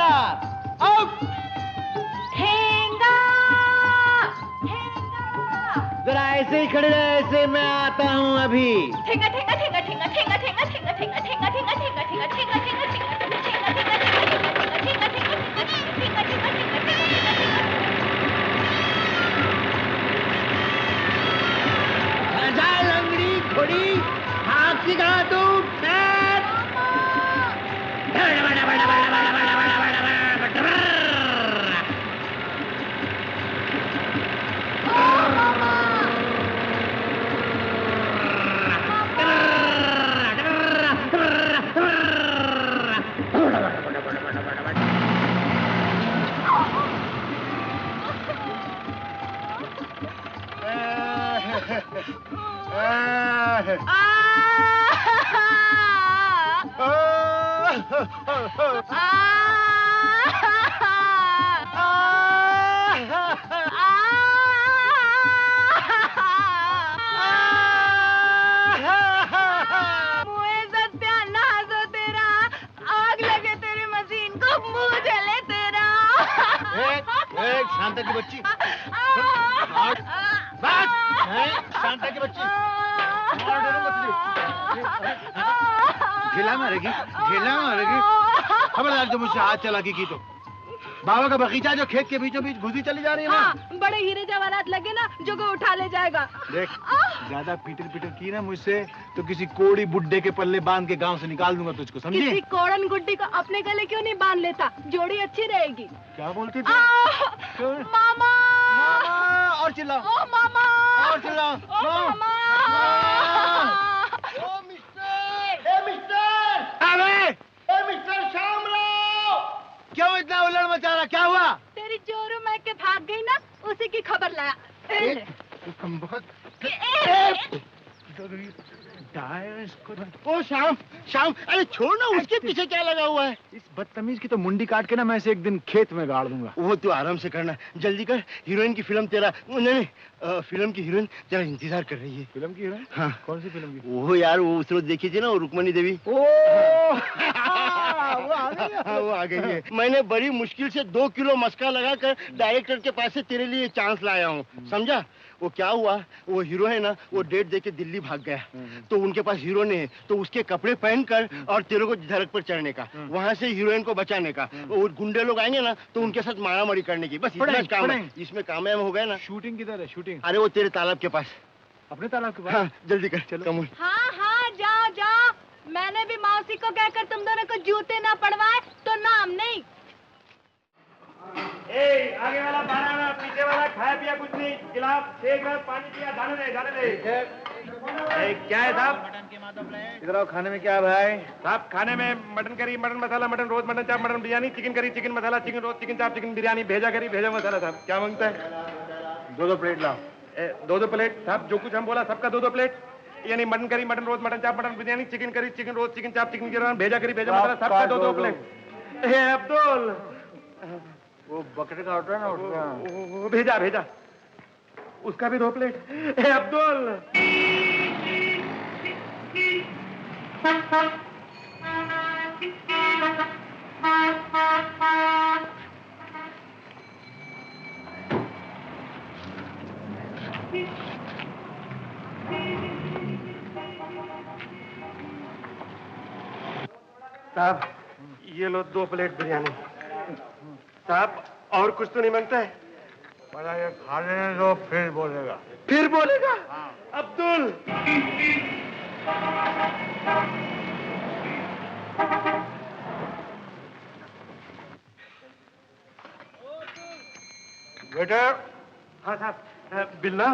खबरदार, आउट। ठेंगा, ठेंगा। जरा ऐसे ही खड़े रहे, ऐसे मैं आता हूँ अभी। ठेंगा ठेंगा ठेंगा ठेंगा ठेंगा ठेंगा ठेंगा ठेंगा ठेंगा ठेंगा ठेंगा ठेंगा ठेंगा लंगड़ी घोड़ी हाथ सिखा तू। शांता की बच्ची, शांता की बच्ची, झेला मारेगी, झेला मारेगी। खबरदार जो मुझसे हाथ चलाकी की तो बाबा का बगीचा जो खेत के बीचों बीच घुसी चली जा रही है ना। बड़े हीरे जवाहरात लगे ना जो को उठा ले जाएगा। देख ज्यादा पीटर पीटर की ना मुझसे तो किसी कोड़ी बुड्ढे के पल्ले बांध के गांव से निकाल दूंगा तुझको, समझी? किसी कोड़न गुड्डी को अपने गले क्यों नहीं बांध लेता? जोड़ी अच्छी रहेगी। क्या बोलती थी? मामा, मामा और चिल्लाओ। ओ मामा, और चिल्लाओ। ओ मामा, ओ मिस्टर, ए मिस्टर, अबे, ए मिस्टर शामराव, क्यों इतना उलड़ मचा रहा? क्या हुआ? तेरी जोरू मैं के भाग गई ना, उसी की खबर लाया। ओ शाम, शाम, अरे छोड़ ना, उसके पीछे क्या लगा हुआ है? इस बदतमीज की तो मुंडी काट के ना मैं इसे एक दिन खेत में गाड़ दूंगा। वो तू आराम से करना, जल्दी कर। हीरोइन की फिल्म तेरा, नहीं, फिल्म की हीरोइन तेरा इंतजार कर रही है। फिल्म की हीरोइन? हाँ। कौन सी फिल्म की? वो यार, वो उस रोज देखी थी ना, वो रुक्मणी देवी। वो आ गई है। मैंने बड़ी मुश्किल से 2 किलो मस्का लगाकर डायरेक्टर के पास से तेरे लिए चांस लाया हूँ, समझा? वो क्या हुआ, वो हीरो है ना, वो डेट देके दिल्ली भाग गया, तो उनके पास हीरो नहीं है, तो उसके कपड़े पहनकर और तेरे को धड़क पर चढ़ने का, वहाँ से हीरोइन को बचाने का, वो गुंडे लोग आएंगे ना तो उनके साथ मारामारी करने की, बस इतना काम है। इसमें कामयाब हो गए ना। शूटिंग किधर है? शूटिंग? अरे वो तेरे तालाब के पास। अपने तालाब के पास? हाँ, जल्दी कर, चलो कमल। हाँ हाँ, जाओ जाओ। मैंने भी मौसी को कहकर तुम दोनों को जूते ना पड़वाए तो नाम नहीं। ए, आगे वाला खाना, पीछे वाला खाया पिया कुछ नहीं, गिलास 6 गिलास पानी पिया, जाने दे, जाने दे। क्या है साहब? इधर आओ, खाने में क्या है भाई? साहब खाने में mutton curry, mutton masala, mutton रोज, mutton chaap, mutton biryani, chicken curry, chicken masala, chicken रोज, चिकन चाप, चिकन बिरयानी, भेजा करी, भेजा मसाला। साहब क्या मांगता है? 2-2 प्लेट लाओ। 2-2 प्लेट साहब, जो कुछ हम बोला सबका 2-2 प्लेट, यानी मटन करी, मटन रोज, mutton chaap, mutton biryani, chicken curry, chicken रोज, चिकन चाप, चिकन बिरयानी, भेजा करी, भेजा मसाला, सबका 2-2 प्लेट। अब्दुल, वो बकरे का ऑर्डर है ना, उसका भेजा भेजा, उसका भी 2 प्लेट। अब्दुल, साहब ये लो 2 प्लेट बिरयानी। साहब और कुछ तो नहीं मांगता है? बड़ा ये खा लेने दो, फिर बोलेगा। फिर बोलेगा? हाँ। अब्दुल, वेटर। हाँ साहब, बिल ना?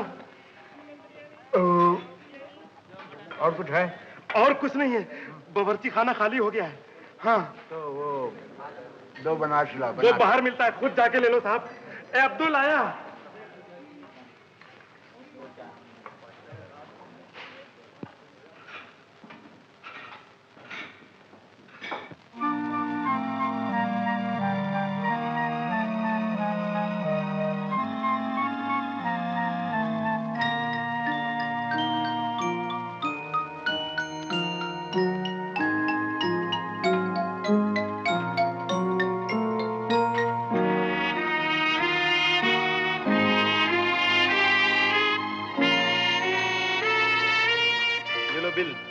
और कुछ है? और कुछ नहीं है, बावर्ची खाना खाली हो गया है। हाँ तो वो 2 बनारसी लाओ। वो बाहर मिलता है, खुद जाके ले लो साहब। अब्दुल आया।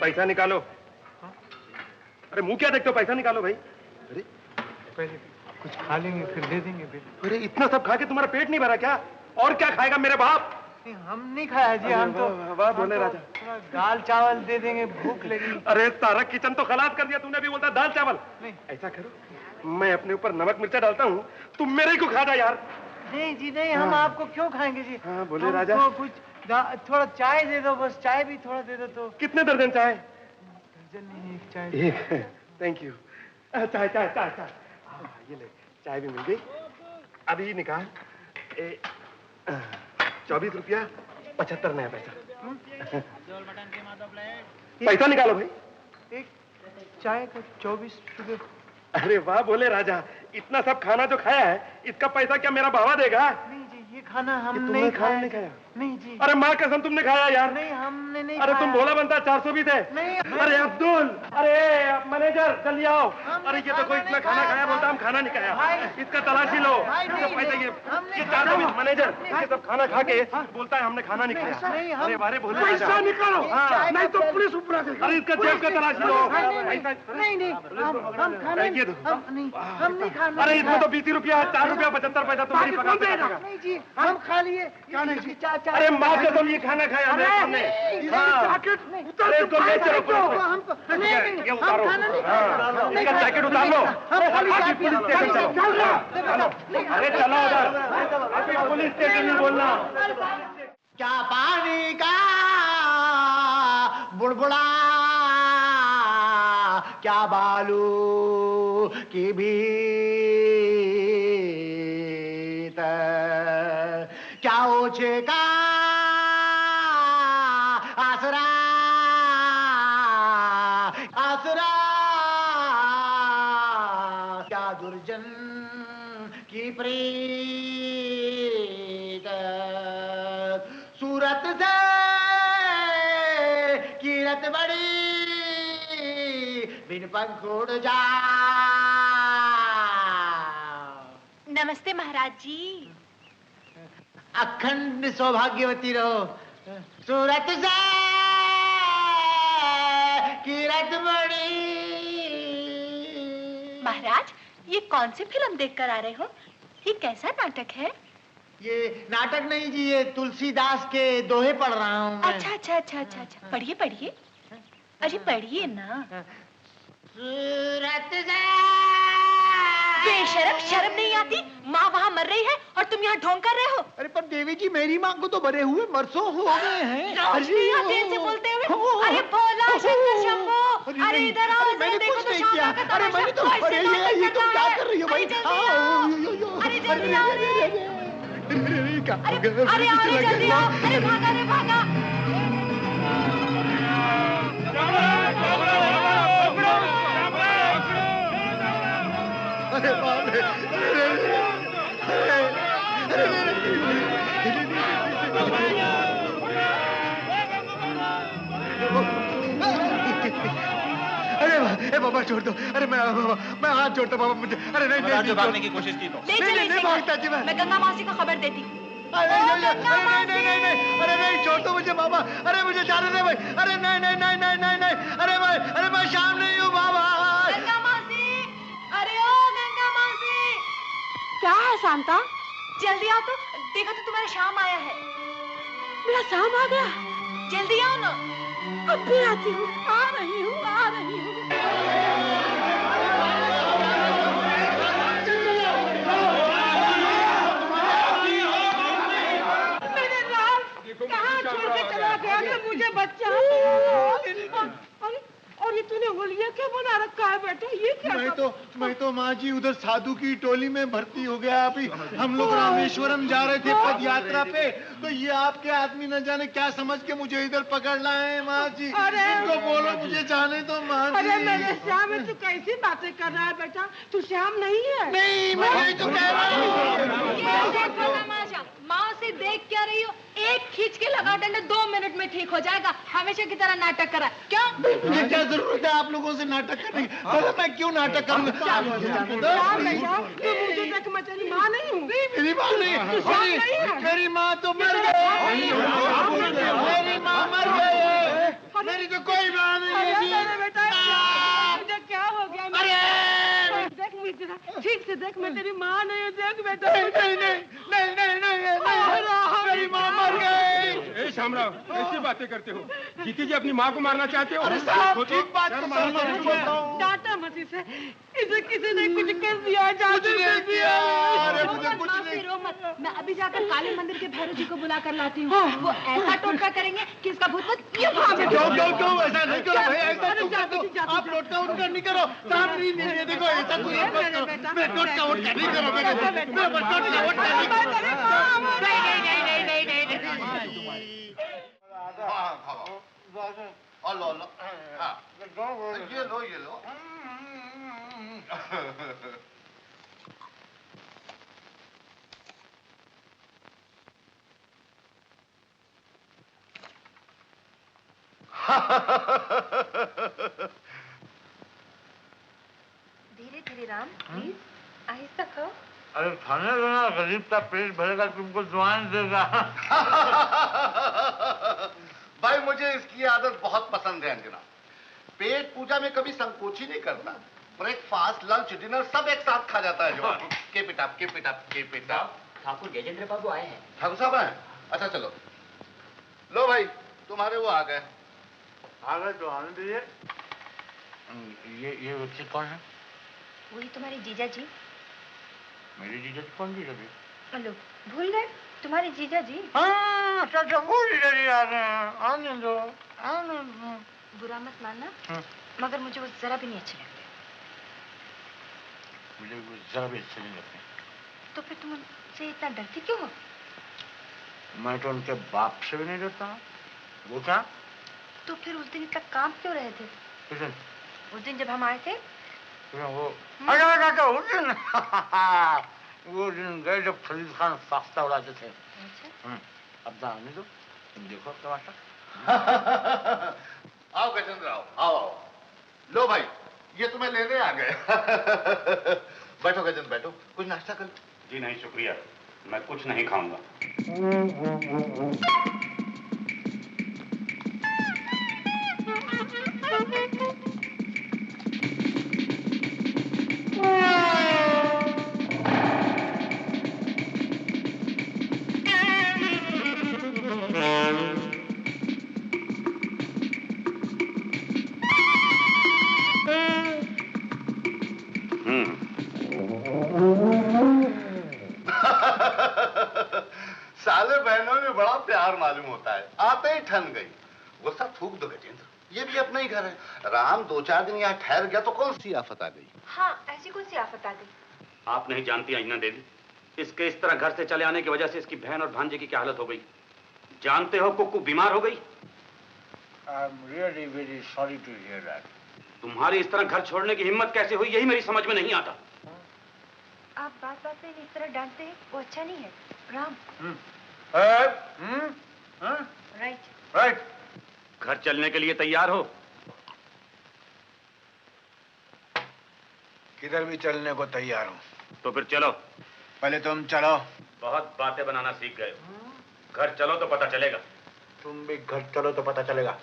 पैसा निकालो। अरे मुंह क्या देखते हो, पैसा निकालो भाई। अरे पहले कुछ खा लेंगे फिर दे देंगे बिल। अरे इतना सब खा के तुम्हारा पेट नहीं भरा क्या? और क्या खाएगा मेरे बाप? नहीं, हम नहीं खाया जी, हम तो वाह बोले राजा। थोड़ा दाल चावल दे देंगे, भूख लगी। अरे सारा किचन तो खलास कर दिया तूने, भी बोलता दाल चावल। नहीं ऐसा करो, मैं अपने ऊपर नमक मिर्चा डालता हूँ, तुम मेरे ही को खा जा यार। नहीं जी नहीं, हम आपको क्यों खाएंगे जी। हाँ, बोले राजा। हमको कुछ थोड़ा चाय दे दो, बस चाय भी थोड़ा दे दो तो। कितने दर्जन चाय? दर्जन नहीं, एक चाय। Thank you. चाय चाय चाय चाय। ये ले, चाय भी मिल गई। अभी निकाल 24 रुपया 75 नया पैसा। पैसा निकालो भाई। एक चाय का 24 रुपये। अरे वाह बोले राजा, इतना सब खाना जो खाया है इसका पैसा क्या मेरा भावा देगा? नहीं जी, ये खाना हम तुमने नहीं खाया खाया। नहीं खाया? नहीं जी। अरे माँ कसम तुमने खाया यार। नहीं, हमने नहीं अरे खाया। तुम भोला बनता 420 है। नहीं। अरे अब्दुल, अरे मैनेजर जल्दी आओ। हमने अरे ये तो कोई खाना इतना नहीं खाना खाया। खाया बोलता हम खाना नहीं खाया। भाई। इसका तलाशी लो। भाई, इसका नहीं, पैसा नहीं, हमने ये खाना 420 मैनेजर नहीं। ये सब खाना खा के बोलता है हमने खाना नहीं खाया। नहीं, हम- अरे बारे भोले पैसा राजा। निकालो। हाँ, नहीं तो पुलिस ऊपर आ जाएगी। अरे इसका जेब का तलाशी लो। नहीं नहीं, हम खाना ये दो। हम नहीं खाना। अरे इसमें तो 20 रुपया 4 रुपया 75 पैसा तुम्हारी पकड़ देगा। नहीं जी, हम खा लिए। क्या नहीं जी? अरे माँ कसम ये खाना खाया मेरे सामने। हाँ। अरे इसको ले चलो पुलिस में। ये उतारो। हाँ, इसका जैकेट उतार लो। अभी पुलिस स्टेशन चलो। चलो। अरे चलो उधर। अभी पुलिस स्टेशन में बोलना। क्या पानी का बुड़बुड़ा, क्या बालू की भीतर, क्या ओछे का आसरा, आसरा, क्या दुर्जन की प्रीत, सूरत से कीरत बड़ी, बिन पंख उड़ जा। नमस्ते महाराज जी। अखंड सौभाग्यवती रहो। सूरत से कीरत बड़ी। महाराज, ये कौन सी फिल्म देखकर आ रहे हो? ये कैसा नाटक है? ये नाटक नहीं जी, ये तुलसीदास के दोहे पढ़ रहा हूँ मैं। अच्छा अच्छा अच्छा अच्छा अच्छा, पढ़िए पढ़िए। अरे पढ़िए ना। सूरत से बेशरम, शर्म नहीं आती? माँ वहाँ मर रही है और तुम यहाँ ढोंग कर रहे हो। अरे पर देवी जी, मेरी माँ को तो मरे हुए बरसों हो गए हैं। लाज नहीं आती ऐसे बोलते हुए? अरे भोला शंकर शंभो, अरे इधर आओ, मैंने देखो कुछ तो नहीं शाम किया। का अरे तमाशा। मैंने तो ऐसे अरे नाटक ये तुम करना क्या है। कर रही हो भाई? अरे जल्दी आओ। अरे जल्दी आओ रे। अरे आओ रे, जल्दी आओ। अरे भागा रे भागा। अरे बाप रे। अरे बाबा छोड़ दो। अरे मैं हाथ छोड़ता बाबा, मुझे। अरे नहीं भागने की कोशिश की तो ले चलो इसे। भागता जी मैं। मैं गंगा मासी को खबर देती। अरे नहीं, अरे नहीं, छोड़ दो मुझे बाबा। अरे मुझे जाने दे भाई। अरे नहीं, अरे मैं शाम नहीं हूँ बाबा। गंगा मासी, अरे ओ गंगा मासी। क्या है शांता? जल्दी आओ तो, देखो तो तुम्हारा शाम आया है। मेरा शाम आ गया? जल्दी आओ ना। अब भी आती हूँ, आ रही हूँ, आ रही हूँ। मेरे लाल कहाँ छोड़ के चला गया कि मुझे बच्चा? और ये तूने होलिया क्या बना रखा है बेटा? ये क्या? मैं तो माँ जी उधर साधु की टोली में भर्ती हो गया। अभी हम लोग रामेश्वरम जा रहे थे पद यात्रा पे, तो ये आपके आदमी न जाने क्या समझ के मुझे इधर पकड़ लाए हैं माँ जी। इनको बोलो मुझे जाने दो माँ जी। अरे मेरे श्याम, तू कैसी बातें कर रहा है बेटा? तू श्याम नहीं है। नहीं, मैं नहीं तो कह रहा हूँ। क्या देखो तमाशा? माँ से देख क्या रही हो? एक खींच के लगा डंडा 2 मिनट में ठीक हो जाएगा। हमेशा की तरह नाटक करा क्या? मुझे क्या जरूरत है आप लोगों से नाटक करने की? बोलो मैं क्यों नाटक करूंगा? तू मुझे देख, मैं तेरी माँ नहीं हूँ। मेरी माँ नहीं, मेरी माँ तो मर गई। मेरी माँ मर गई। मेरी तो कोई माँ नहीं है जी। अरे बेटा मुझे क्या हो गया? अरे देख मुझे ठीक से देख, मैं तेरी माँ नहीं हूँ। देख बेटा। नहीं नहीं नहीं नहीं नहीं नहीं मेरी माँ मर गई। शामराव, ऐसी बातें करते हो? जीती जी अपनी माँ को मारना चाहते हो? अरे साहब ठीक बात तो बोलता हूँ। डांटा मत इसे, इसे किसी ने कुछ कर दिया, जादू कर दिया। अरे मुझे कुछ नहीं। रो मत, मैं अभी जाकर काली मंदिर के भैरव जी को बुला कर लाती हूँ। वो ऐसा टोटका करेंगे कि इसका भूत ये भाग क्यों ऐसा नहीं करो भाई, ऐसा आप टोटका उठका नहीं करो। साहब नहीं देखो ऐसा कुछ मत करो। मैं टोटका उठका नहीं करो। मैं टोटका उठका नहीं करो। ये लो धीरे धीरे राम, प्लीज आहिस्ता खाओ। अरे खाने दो ना, गरीब का पेट भरेगा, तुमको दुआएं देगा। भाई मुझे इसकी आदत बहुत पसंद है अंजना। पेट पूजा में कभी संकोच ही नहीं करता। ब्रेकफास्ट, लंच, डिनर सब एक साथ खा जाता है जो। keep it up, keep it up, keep it up। Thakur Gajendra बाबू आए हैं। ठाकुर साहब आए? अच्छा चलो। लो भाई, तुम्हारे वो आ गए। आ गए तो आने दीजिए। ये व्यक्ति कौन है? वही तुम्हारे जीजा जी। मेरी जीजा जी? कौन जीजा जी? हेलो, भूल गए? तुम्हारे जीजा जी। हाँ, अच्छा वो जीजा जी आ रहे हैं। आने दो, आने दो। बुरा मत मानना, मगर मुझे वो जरा भी नहीं अच्छे लगते। मुझे वो जरा भी अच्छे नहीं लगते। तो फिर तुम उनसे इतना डरती क्यों हो? मैं तो उनके बाप से भी नहीं डरता। वो क्या? तो फिर उस दिन इतना काम क्यों रहे थे? किस दिन? उस दिन जब हम आए थे। वो अच्छा उस दिन। वो दिन गए जब फरीद खान फाख्ता उड़ाते थे। अच्छा। अब आने दो, तुम देखो तमाशा। आओ गजेंद्र, आओ। लो भाई, ये तुम्हें लेने आ गए। बैठो गजेंद्र, बैठो, कुछ नाश्ता कर। जी नहीं शुक्रिया, मैं कुछ नहीं खाऊंगा। साले बहनों में बड़ा प्यार मालूम होता है, आते ही ठन गई। गुस्सा थूक दो गजेंद्र, ये भी अपना ही घर है। राम 2-4 दिन यहाँ ठहर गया तो कौन सी आफत आ गई? हाँ, ऐसी कौन सी आफत आ गई? आप नहीं जानती अंजना देवी, इसके इस तरह घर से चले आने की वजह से इसकी बहन और भांजे की क्या हालत हो गई। जानते हो कुक्कू बीमार हो गई। I'm really very sorry to hear that. तुम्हारी इस तरह घर छोड़ने की हिम्मत कैसे हुई, यही मेरी समझ में नहीं आता। आप बात बात में इस तरह डांटते हैं, वो अच्छा नहीं है। राम। राइट। राइट। घर चलने के लिए तैयार हो? किधर भी चलने को तैयार हूँ। तो फिर चलो। पहले तुम चलो। बहुत बातें बनाना सीख गए हो। घर चलो तो पता चलेगा। तुम भी घर चलो तो पता चलेगा।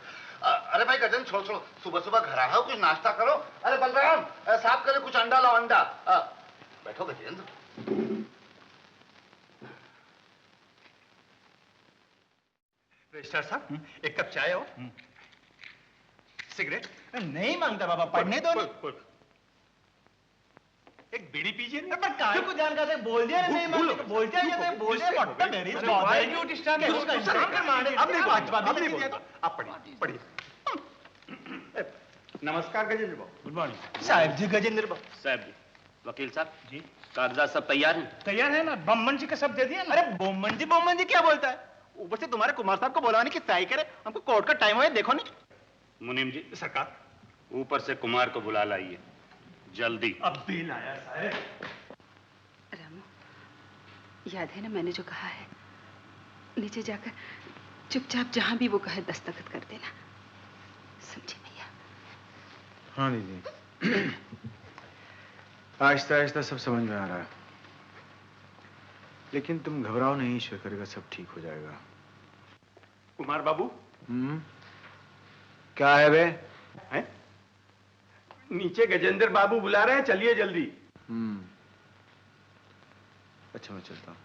अरे भाई गजेंद्र छोड़ो, सुबह सुबह घर आओ, कुछ नाश्ता करो। अरे बलराम, साहब के लिए कुछ अंडा लाओ, अंडा। बैठो गजेंद्र। रजिस्ट्रार साहब, एक कप चाय और सिगरेट। नहीं मांगता बाबा, पढ़ने दो। एक बीड़ी पीजिए। पर काहे को जान का बोल दिया नहीं मांगते, बोल दिया ये मैं बोल दिया पट्टा मेरी Why do you disturb me? अब नहीं बोलूंगा। आप पढ़िए। नमस्कार गजेंद्र बाबू। गुड मॉर्निंग साहब जी। गजेंद्र बाबू साहब जी। वकील साहब जी, कागजात सब तैयार हैं? तैयार है ना, बम्मन जी का सब दे दिया ना। अरे बोमन जी क्या बोलता है? ऊपर से तुम्हारे कुमार साहब को बुलाने की तय करे, हमको कोर्ट का टाइम है, देखो नहीं। मुनीम जी, सरकार ऊपर से कुमार को बुला लाइए जल्दी। अब बिल आया साहब। रामू, याद है ना मैंने जो कहा है, नीचे जाकर चुपचाप जहां भी वो कहे दस्तखत कर देना, समझे भैया? हाँ दीदी, आहिस्ता आहिस्ता सब समझ में आ रहा है। लेकिन तुम घबराओ नहीं, ईश्वर करेगा सब ठीक हो जाएगा। कुमार बाबू, क्या है बे? हैं? नीचे गजेंद्र बाबू बुला रहे हैं, चलिए जल्दी। अच्छा मैं चलता हूँ।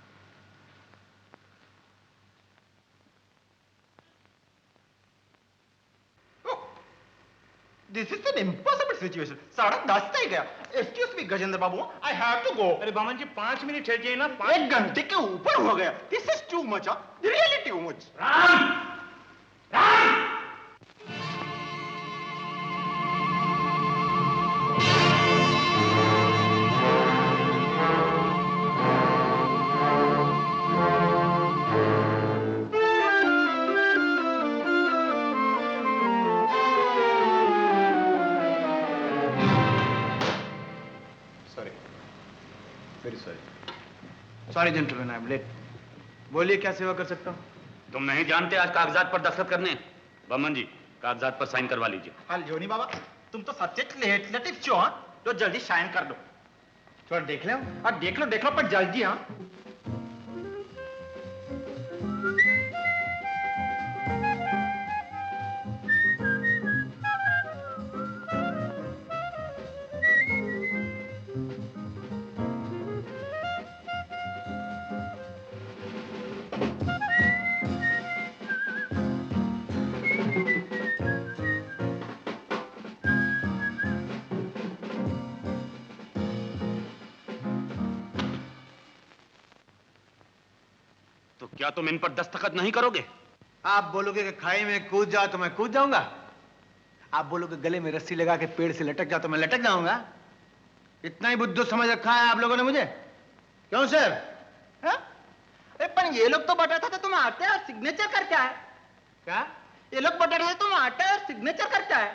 This is an impossible situation. 10:30 ही गया। Excuse me, Gajendra Babu, I have to go. अरे बामन जी 5 मिनट ठहरिए ना। 1 घंटे के ऊपर हो गया। This is too much, really too much. Ram! Ram! Sorry gentleman, I am late. बोलिए क्या सेवा कर सकता हूँ? तुम नहीं जानते आज कागजात पर दस्तखत करने? बमन जी कागजात पर साइन करवा लीजिए। हाल जोनी बाबा, तुम तो सचेत लेट चो, हाँ? तो जल्दी साइन कर दो। थोड़ा देख ले। देख लो पर जल्दी, हाँ? क्या तुम इन पर दस्तखत नहीं करोगे? आप बोलोगे कि खाई में कूद जाओ तो मैं कूद जाऊंगा। आप बोलोगे गले में रस्सी लगा के पेड़ से लटक जाओ तो मैं लटक जाऊंगा। इतना ही बुद्धू समझ रखा है आप लोगों ने मुझे। क्यों सर? पर ये लोग तो बता था तुम आते हैं और सिग्नेचर करके आए। क्या? ये लोग बता रहे तुम आते हैं और सिग्नेचर करके आए।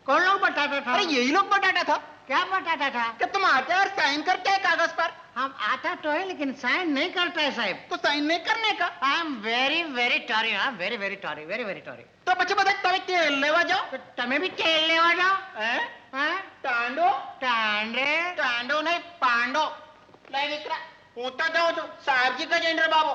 कौन लोग बताता था? अरे यही लोग बताता था। क्या बताता था? कि तुम आते हैं और साइन करते हैं कागज पर। हम आता तो है लेकिन साइन नहीं करता है साहब। तो साइन नहीं करने का? आई एम वेरी वेरी टॉरी, हाँ वेरी वेरी टॉरी, वेरी वेरी टॉरी। तो बच्चे बता तुम्हें तेल लेवा जाओ। तो तुम्हें भी तेल लेवा जाओ। टांडो टांडो नहीं पांडो। नहीं दिख रहा होता जाओ तो साहब जी गजेंद्र बाबू।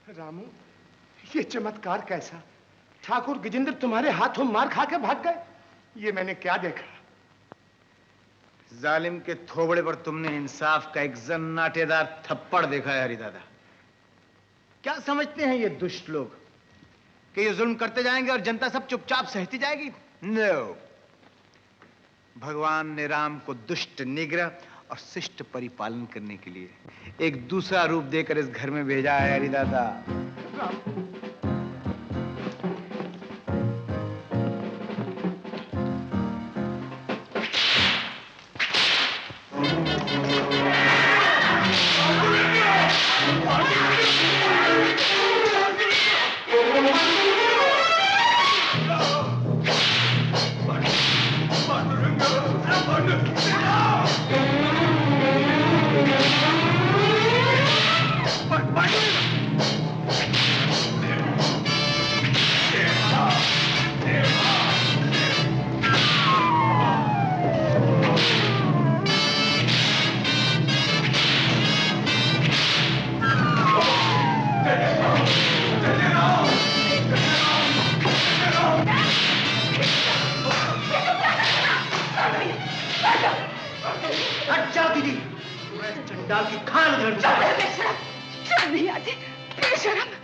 रामू, ये चमत्कार कैसा? ठाकुर गजेंद्र तुम्हारे हाथों मार खा के भाग गए। ये मैंने क्या देखा? जालिम के थोबड़े पर तुमने इंसाफ का एक जन्नाटेदार थप्पड़ देखा है हरिदादा। क्या समझते हैं ये दुष्ट लोग कि ये जुल्म करते जाएंगे और जनता सब चुपचाप सहती जाएगी? नो। भगवान ने राम को दुष्ट निग्रह और शिष्ट परिपालन करने के लिए एक दूसरा रूप देकर इस घर में भेजा है हरिदादा। नहीं आती बेशरम।